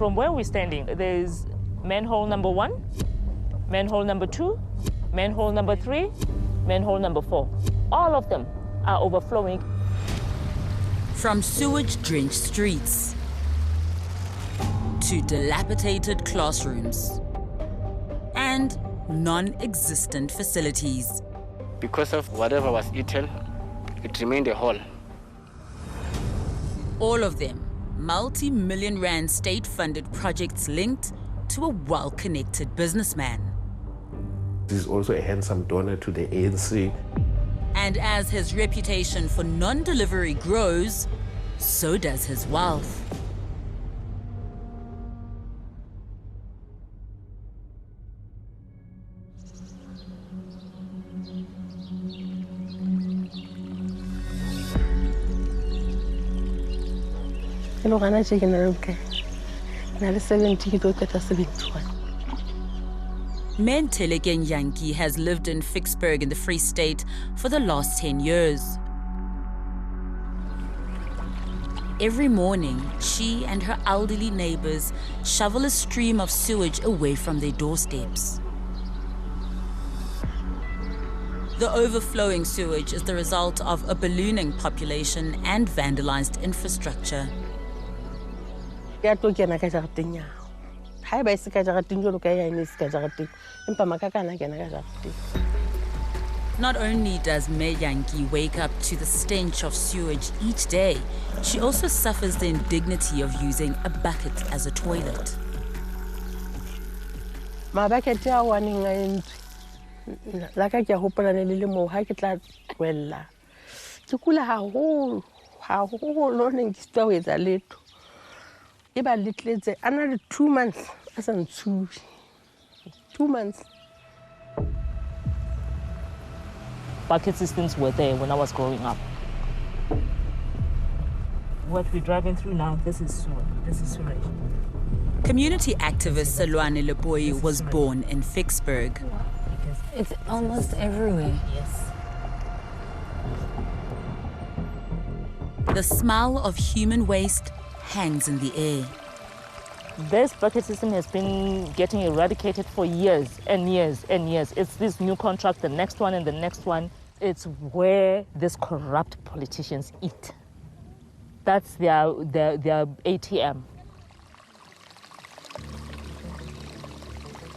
From where we're standing, there's manhole number 1, manhole number 2, manhole number 3, manhole number 4. All of them are overflowing. From sewage-drenched streets to dilapidated classrooms and non-existent facilities. Because of whatever was eaten, it remained a hole. All of them multi-million rand state-funded projects linked to a well-connected businessman. He's also a handsome donor to the ANC. And as his reputation for non-delivery grows, so does his wealth. 𝗃𝗁𝗃𝗃 has lived in Vicksburg in the Free State for the last 10 years. Every morning, she and her elderly neighbors shovel a stream of sewage away from their doorsteps. The overflowing sewage is the result of a ballooning population and vandalized infrastructure. Not only does 𝗃𝗁𝗃𝗃 wake up to the stench of sewage each day, she also suffers the indignity of using a bucket as a toilet. Another 2 months. 2 months. Bucket systems were there when I was growing up. What we're driving through now, this is sewer. This is sewage. Community activist 𝗃𝗁𝗃𝗶𝘀 was born in Vicksburg. It's almost everywhere. Yes. The smell of human waste hangs in the air. This bucket system has been getting eradicated for years and years and years. It's this new contract, the next one and the next one. It's where these corrupt politicians eat. That's their ATM.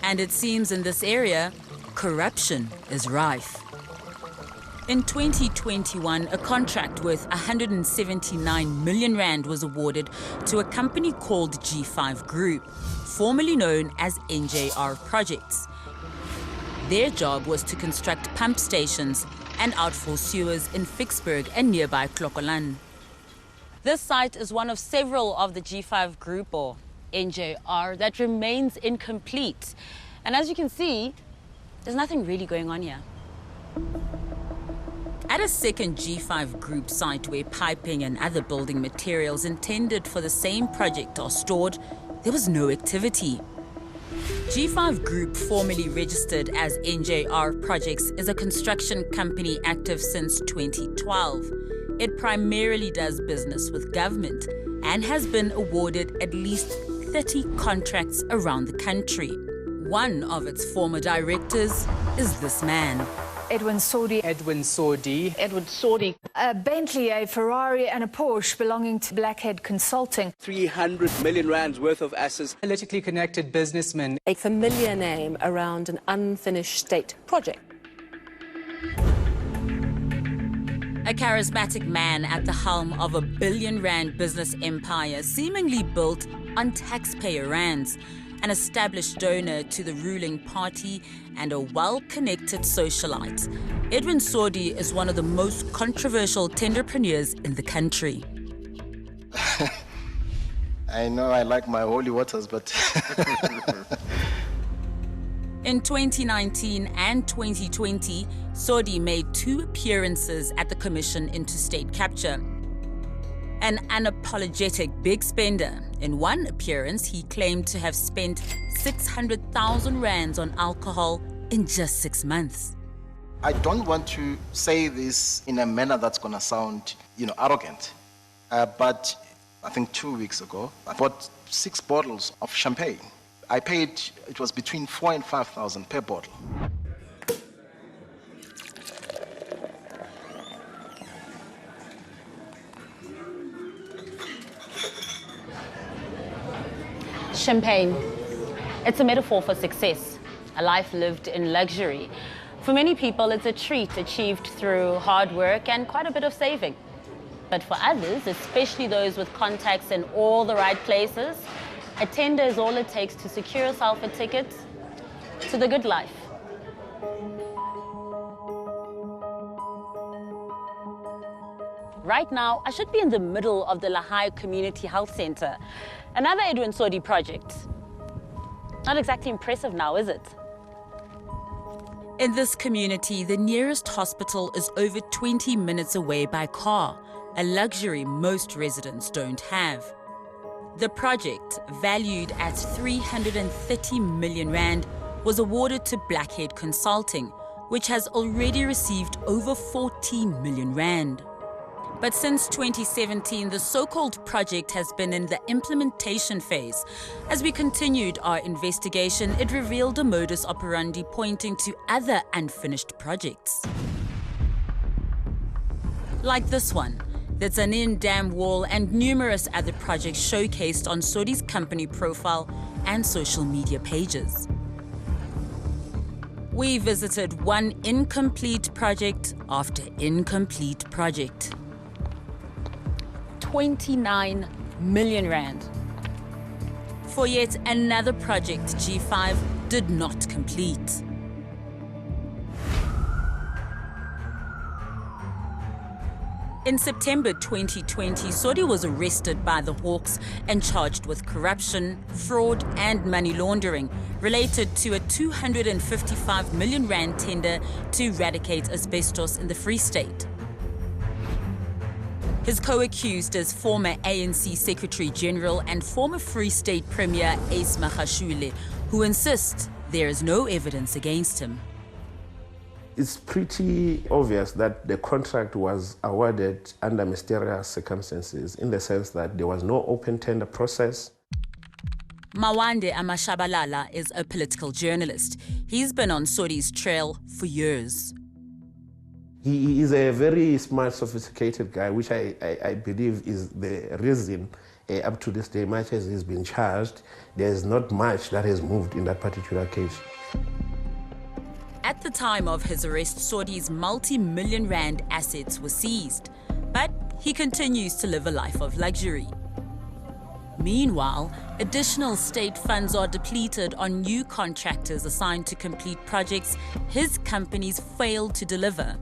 And it seems in this area, corruption is rife. In 2021, a contract worth 179 million rand was awarded to a company called G5 Group, formerly known as NJR Projects. Their job was to construct pump stations and outfall sewers in Vicksburg and nearby 𝗃𝗁𝗃𝗃. This site is one of several of the G5 Group, or NJR, that remains incomplete. And as you can see, there's nothing really going on here. At a second G5 Group site where piping and other building materials intended for the same project are stored, there was no activity. G5 Group, formerly registered as NJR Projects, is a construction company active since 2012. It primarily does business with government and has been awarded at least 30 contracts around the country. One of its former directors is this man. Edwin Sodi. Edwin Sodi. Edwin Sodi. A Bentley, a Ferrari and a Porsche belonging to Blackhead Consulting. 300 million rands worth of assets. Politically connected businessmen. A familiar name around an unfinished state project. A charismatic man at the helm of a billion-rand business empire seemingly built on taxpayer rands, an established donor to the ruling party and a well-connected socialite. Edwin Sodi is one of the most controversial tenderpreneurs in the country. I know I like my holy waters, but... In 2019 and 2020, Sodi made 2 appearances at the Commission into State Capture. An unapologetic big spender. In one appearance, he claimed to have spent 600,000 rands on alcohol in just 6 months. I don't want to say this in a manner that's going to sound, arrogant. But I think 2 weeks ago. I bought 6 bottles of champagne. I paid, it was between 4,000 and 5,000 per bottle. Champagne. It's a metaphor for success, a life lived in luxury. For many people, it's a treat achieved through hard work and quite a bit of saving. But for others, especially those with contacts in all the right places, a tender is all it takes to secure yourself a ticket to the good life. Right now, I should be in the middle of the 𝗃𝗃 Community Health Center, another Edwin Sodi project. Not exactly impressive now, is it? In this community, the nearest hospital is over 20 minutes away by car, a luxury most residents don't have. The project, valued at 330 million rand, was awarded to 𝗃𝗃 Consulting, which has already received over 14 million rand. But since 2017, the so-called project has been in the implementation phase. As we continued our investigation, it revealed a modus operandi pointing to other unfinished projects. Like this one, the Tzaneen Dam Wall and numerous other projects showcased on Sodi's company profile and social media pages. We visited one incomplete project after incomplete project. 29 million rand. For yet another project, G5 did not complete. In September 2020, Sodi was arrested by the Hawks and charged with corruption, fraud and money laundering related to a 255 million rand tender to eradicate asbestos in the Free State. His co-accused is former ANC Secretary General and former Free State Premier 𝗃𝗃𝗿𝗆, who insists there is no evidence against him. It's pretty obvious that the contract was awarded under mysterious circumstances, in the sense that there was no open tender process. Mawande Amashabalala is a political journalist. He's been on Sodi's trail for years. He is a very smart, sophisticated guy, which I believe is the reason up to this day, much as he's been charged, there's not much that has moved in that particular case. At the time of his arrest, Sodi's multi-million rand assets were seized, but he continues to live a life of luxury. Meanwhile, additional state funds are depleted on new contractors assigned to complete projects his companies failed to deliver.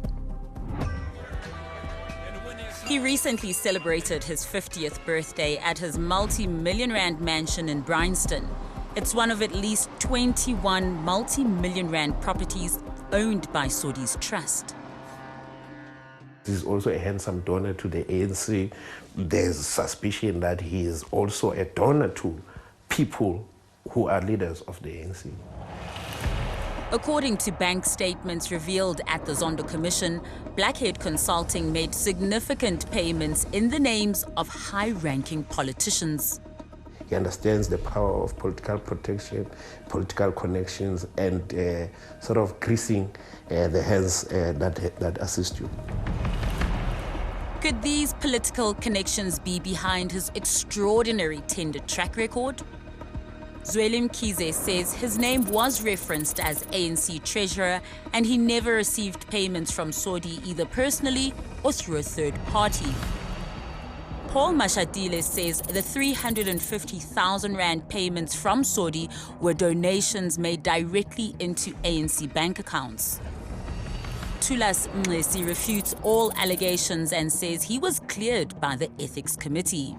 He recently celebrated his 50th birthday at his multi-million rand mansion in Bryanston. It's one of at least 21 multi-million rand properties owned by Sodi's trust. He's also a handsome donor to the ANC. There's suspicion that he is also a donor to people who are leaders of the ANC. According to bank statements revealed at the Zondo Commission, 𝗃𝗃 Consulting made significant payments in the names of high-ranking politicians. He understands the power of political protection, political connections, and sort of greasing the hands that assist you. Could these political connections be behind his extraordinary tender track record? 𝗀𝗵𝗶𝘀 says his name was referenced as ANC treasurer and he never received payments from Sodi either personally or through a third party. Paul Mashatile says the 350,000 rand payments from Sodi were donations made directly into ANC bank accounts. 𝗃𝗁𝗃𝗃 refutes all allegations and says he was cleared by the ethics committee.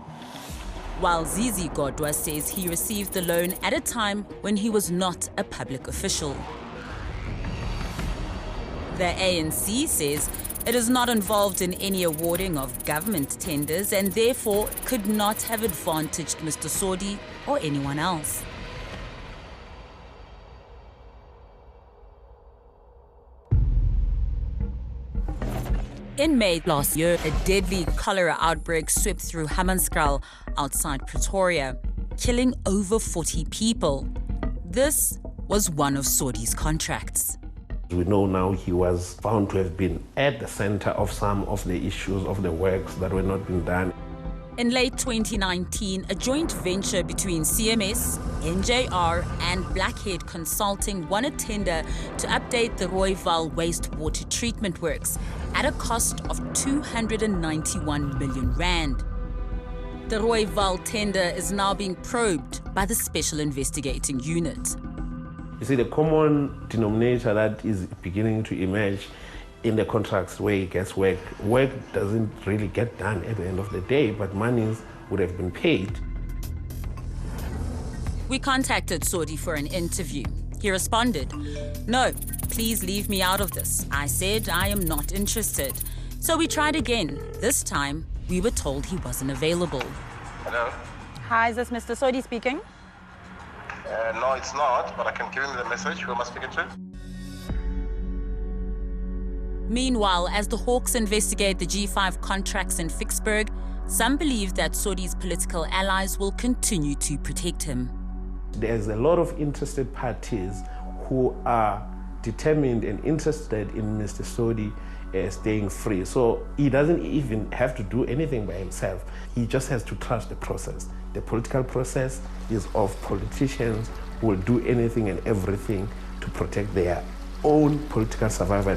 While 𝗍𝗍 says he received the loan at a time when he was not a public official. The ANC says it is not involved in any awarding of government tenders and therefore could not have advantaged Mr. Sodi or anyone else. In May last year, a deadly cholera outbreak swept through Hammanskraal outside Pretoria, killing over 40 people. This was one of Sodi's contracts. We know now he was found to have been at the center of some of the issues of the works that were not being done. In late 2019, a joint venture between CMS, NJR and Blackhead Consulting won a tender to update the Rooiwal wastewater treatment works at a cost of 291 million rand. The Rooiwal tender is now being probed by the Special Investigating Unit. You see, the common denominator that is beginning to emerge in the contracts where it gets work doesn't really get done at the end of the day, but monies would have been paid. We contacted Sodi for an interview. He responded, "No, please leave me out of this." I said I am not interested. So we tried again. This time, we were told he wasn't available. Hello? Hi, is this Mr. Sodi speaking? No, it's not, but I can give him the message. Who am I speaking to? Meanwhile, as the Hawks investigate the G5 contracts in Vicksburg, some believe that Sodi's political allies will continue to protect him. There's a lot of interested parties who are determined and interested in Mr. Sodi staying free. So he doesn't even have to do anything by himself. He just has to trust the process. The political process is of politicians who will do anything and everything to protect their own political survival.